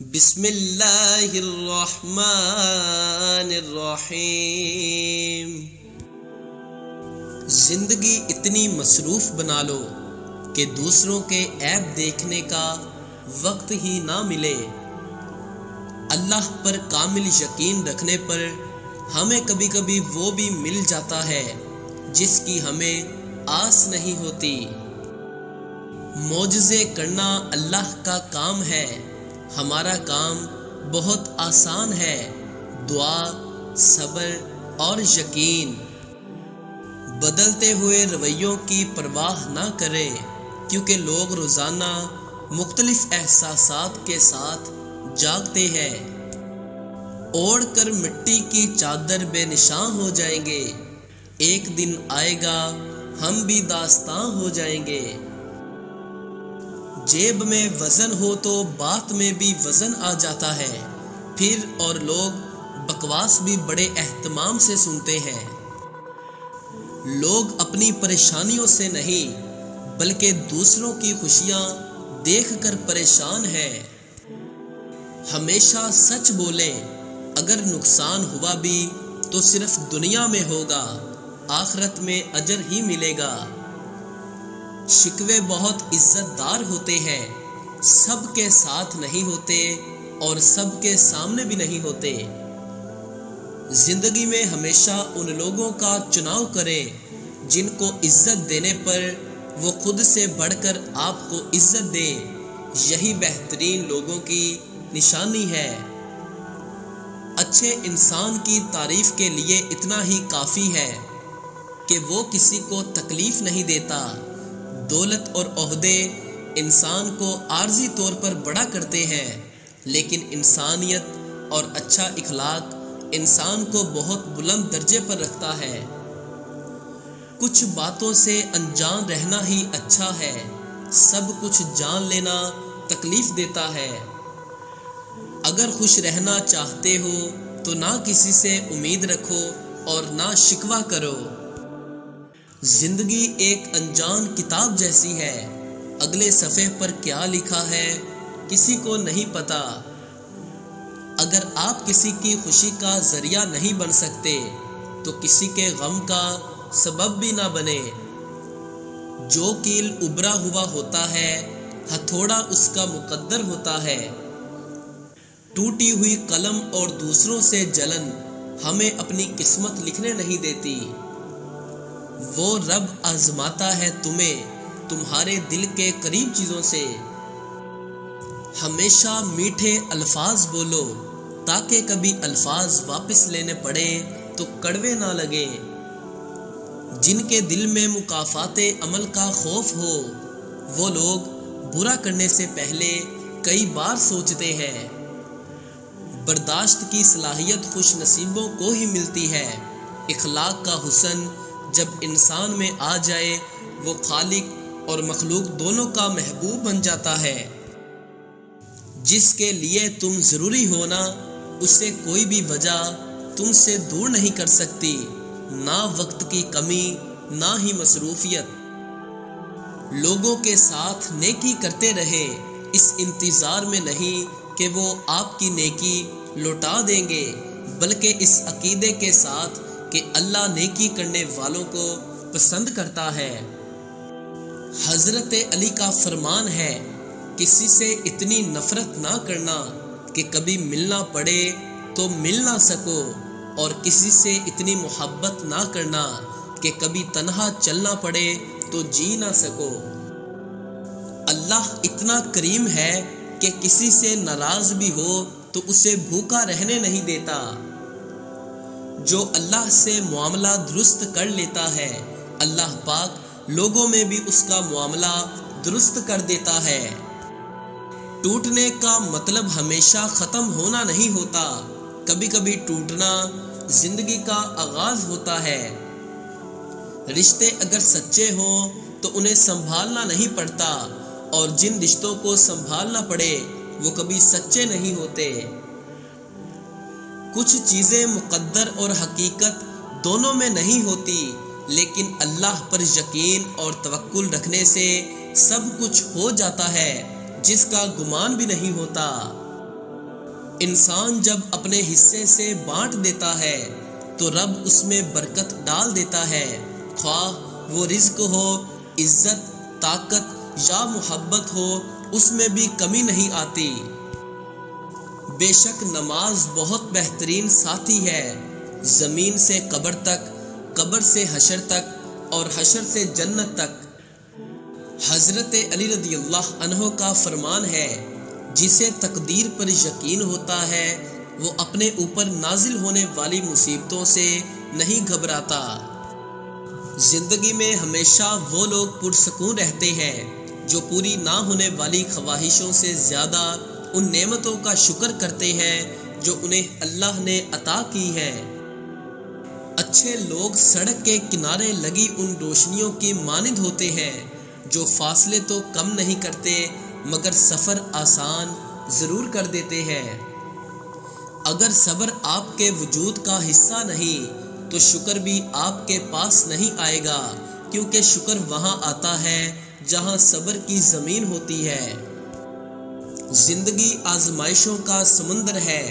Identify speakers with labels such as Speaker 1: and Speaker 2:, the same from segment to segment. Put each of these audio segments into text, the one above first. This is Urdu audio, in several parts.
Speaker 1: بسم اللہ الرحمن الرحیم۔ زندگی اتنی مصروف بنا لو کہ دوسروں کے عیب دیکھنے کا وقت ہی نہ ملے۔ اللہ پر کامل یقین رکھنے پر ہمیں کبھی کبھی وہ بھی مل جاتا ہے جس کی ہمیں آس نہیں ہوتی۔ معجزے کرنا اللہ کا کام ہے، ہمارا کام بہت آسان ہے۔ دعا، صبر اور یقین۔ بدلتے ہوئے رویوں کی پرواہ نہ کریں، کیونکہ لوگ روزانہ مختلف احساسات کے ساتھ جاگتے ہیں۔ اوڑھ کر مٹی کی چادر بے نشان ہو جائیں گے، ایک دن آئے گا ہم بھی داستاں ہو جائیں گے۔ جیب میں وزن ہو تو بات میں بھی وزن آ جاتا ہے، پھر اور لوگ بکواس بھی بڑے اہتمام سے سنتے ہیں۔ لوگ اپنی پریشانیوں سے نہیں بلکہ دوسروں کی خوشیاں دیکھ کر پریشان ہیں۔ ہمیشہ سچ بولیں، اگر نقصان ہوا بھی تو صرف دنیا میں ہوگا، آخرت میں اجر ہی ملے گا۔ شکوے بہت عزت دار ہوتے ہیں، سب کے ساتھ نہیں ہوتے اور سب کے سامنے بھی نہیں ہوتے۔ زندگی میں ہمیشہ ان لوگوں کا چناؤ کریں جن کو عزت دینے پر وہ خود سے بڑھ کر آپ کو عزت دیں، یہی بہترین لوگوں کی نشانی ہے۔ اچھے انسان کی تعریف کے لیے اتنا ہی کافی ہے کہ وہ کسی کو تکلیف نہیں دیتا۔ دولت اور عہدے انسان کو عارضی طور پر بڑا کرتے ہیں، لیکن انسانیت اور اچھا اخلاق انسان کو بہت بلند درجے پر رکھتا ہے۔ کچھ باتوں سے انجان رہنا ہی اچھا ہے، سب کچھ جان لینا تکلیف دیتا ہے۔ اگر خوش رہنا چاہتے ہو تو نہ کسی سے امید رکھو اور نہ شکوہ کرو۔ زندگی ایک انجان کتاب جیسی ہے، اگلے صفحے پر کیا لکھا ہے کسی کو نہیں پتا۔ اگر آپ کسی کی خوشی کا ذریعہ نہیں بن سکتے تو کسی کے غم کا سبب بھی نہ بنے۔ جو کیل ابھرا ہوا ہوتا ہے، ہتھوڑا اس کا مقدر ہوتا ہے۔ ٹوٹی ہوئی قلم اور دوسروں سے جلن ہمیں اپنی قسمت لکھنے نہیں دیتی۔ وہ رب آزماتا ہے تمہیں تمہارے دل کے قریب چیزوں سے۔ ہمیشہ میٹھے الفاظ بولو تاکہ کبھی الفاظ واپس لینے پڑے تو کڑوے نہ لگیں۔ جن کے دل میں مکافات عمل کا خوف ہو، وہ لوگ برا کرنے سے پہلے کئی بار سوچتے ہیں۔ برداشت کی صلاحیت خوش نصیبوں کو ہی ملتی ہے۔ اخلاق کا حسن جب انسان میں آ جائے، وہ خالق اور مخلوق دونوں کا محبوب بن جاتا ہے۔ جس کے لیے تم ضروری ہونا، اسے کوئی بھی وجہ تم سے دور نہیں کر سکتی، نہ وقت کی کمی نہ ہی مصروفیت۔ لوگوں کے ساتھ نیکی کرتے رہے، اس انتظار میں نہیں کہ وہ آپ کی نیکی لوٹا دیں گے، بلکہ اس عقیدے کے ساتھ کہ اللہ نیکی کرنے والوں کو پسند کرتا ہے۔ حضرت علی کا فرمان ہے، کسی سے اتنی نفرت نہ کرنا کہ کبھی ملنا پڑے تو مل نہ سکو، اور کسی سے اتنی محبت نہ کرنا کہ کبھی تنہا چلنا پڑے تو جی نہ سکو۔ اللہ اتنا کریم ہے کہ کسی سے ناراض بھی ہو تو اسے بھوکا رہنے نہیں دیتا۔ جو اللہ سے معاملہ درست کر لیتا ہے، اللہ پاک لوگوں میں بھی اس کا معاملہ درست کر دیتا ہے۔ ٹوٹنے کا مطلب ہمیشہ ختم ہونا نہیں ہوتا، کبھی کبھی ٹوٹنا زندگی کا آغاز ہوتا ہے۔ رشتے اگر سچے ہوں تو انہیں سنبھالنا نہیں پڑتا، اور جن رشتوں کو سنبھالنا پڑے وہ کبھی سچے نہیں ہوتے۔ کچھ چیزیں مقدر اور حقیقت دونوں میں نہیں ہوتی، لیکن اللہ پر یقین اور توکل رکھنے سے سب کچھ ہو جاتا ہے، جس کا گمان بھی نہیں ہوتا۔ انسان جب اپنے حصے سے بانٹ دیتا ہے تو رب اس میں برکت ڈال دیتا ہے، خواہ وہ رزق ہو، عزت، طاقت یا محبت ہو، اس میں بھی کمی نہیں آتی۔ بے شک نماز بہت بہترین ساتھی ہے، زمین سے قبر تک، قبر سے حشر تک، اور حشر سے جنت تک۔ حضرت علی رضی اللہ عنہ کا فرمان ہے، جسے تقدیر پر یقین ہوتا ہے وہ اپنے اوپر نازل ہونے والی مصیبتوں سے نہیں گھبراتا۔ زندگی میں ہمیشہ وہ لوگ پرسکون رہتے ہیں جو پوری نہ ہونے والی خواہشوں سے زیادہ ان نعمتوں کا شکر کرتے ہیں جو انہیں اللہ نے عطا کی ہے۔ اچھے لوگ سڑک کے کنارے لگی ان روشنیوں کی مانند ہوتے ہیں جو فاصلے تو کم نہیں کرتے مگر سفر آسان ضرور کر دیتے ہیں۔ اگر صبر آپ کے وجود کا حصہ نہیں تو شکر بھی آپ کے پاس نہیں آئے گا، کیونکہ شکر وہاں آتا ہے جہاں صبر کی زمین ہوتی ہے۔ زندگی آزمائشوں کا سمندر ہے،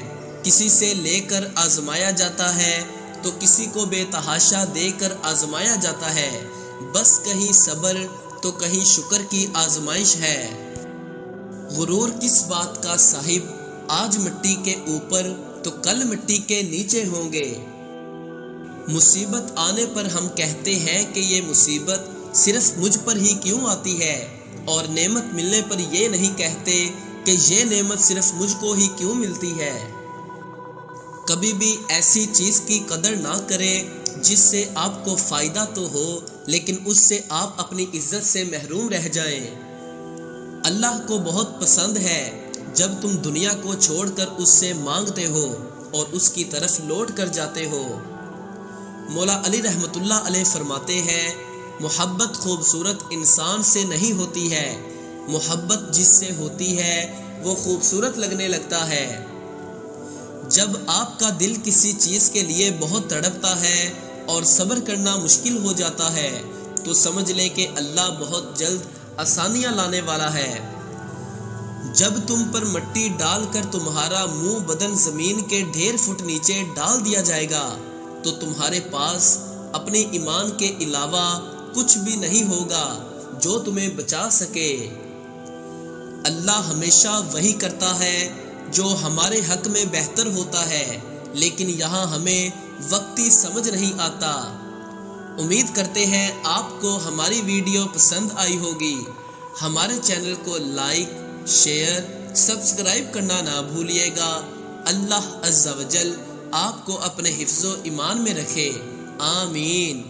Speaker 1: کسی سے لے کر آزمایا جاتا ہے تو کسی کو بے تحاشا دے کر آزمایا جاتا ہے، بس کہیں صبر تو کہیں شکر کی آزمائش ہے۔ غرور کس بات کا صاحب، آج مٹی کے اوپر تو کل مٹی کے نیچے ہوں گے۔ مصیبت آنے پر ہم کہتے ہیں کہ یہ مصیبت صرف مجھ پر ہی کیوں آتی ہے، اور نعمت ملنے پر یہ نہیں کہتے کہ یہ نعمت صرف مجھ کو ہی کیوں ملتی ہے۔ کبھی بھی ایسی چیز کی قدر نہ کریں جس سے آپ کو فائدہ تو ہو لیکن اس سے آپ اپنی عزت سے محروم رہ جائیں۔ اللہ کو بہت پسند ہے جب تم دنیا کو چھوڑ کر اس سے مانگتے ہو اور اس کی طرف لوٹ کر جاتے ہو۔ مولا علی رحمۃ اللہ علیہ فرماتے ہیں، محبت خوبصورت انسان سے نہیں ہوتی ہے، محبت جس سے ہوتی ہے وہ خوبصورت لگنے لگتا ہے۔ جب آپ کا دل کسی چیز کے لیے بہت تڑپتا ہے اور صبر کرنا مشکل ہو جاتا ہے تو سمجھ لے کہ اللہ بہت جلد آسانیاں لانے والا ہے۔ جب تم پر مٹی ڈال کر تمہارا منہ بدن زمین کے ڈھیر فٹ نیچے ڈال دیا جائے گا تو تمہارے پاس اپنے ایمان کے علاوہ کچھ بھی نہیں ہوگا جو تمہیں بچا سکے۔ اللہ ہمیشہ وہی کرتا ہے جو ہمارے حق میں بہتر ہوتا ہے، لیکن یہاں ہمیں وقتی سمجھ نہیں آتا۔ امید کرتے ہیں آپ کو ہماری ویڈیو پسند آئی ہوگی۔ ہمارے چینل کو لائک، شیئر، سبسکرائب کرنا نہ بھولیے گا۔ اللہ عز و جل آپ کو اپنے حفظ و ایمان میں رکھے، آمین۔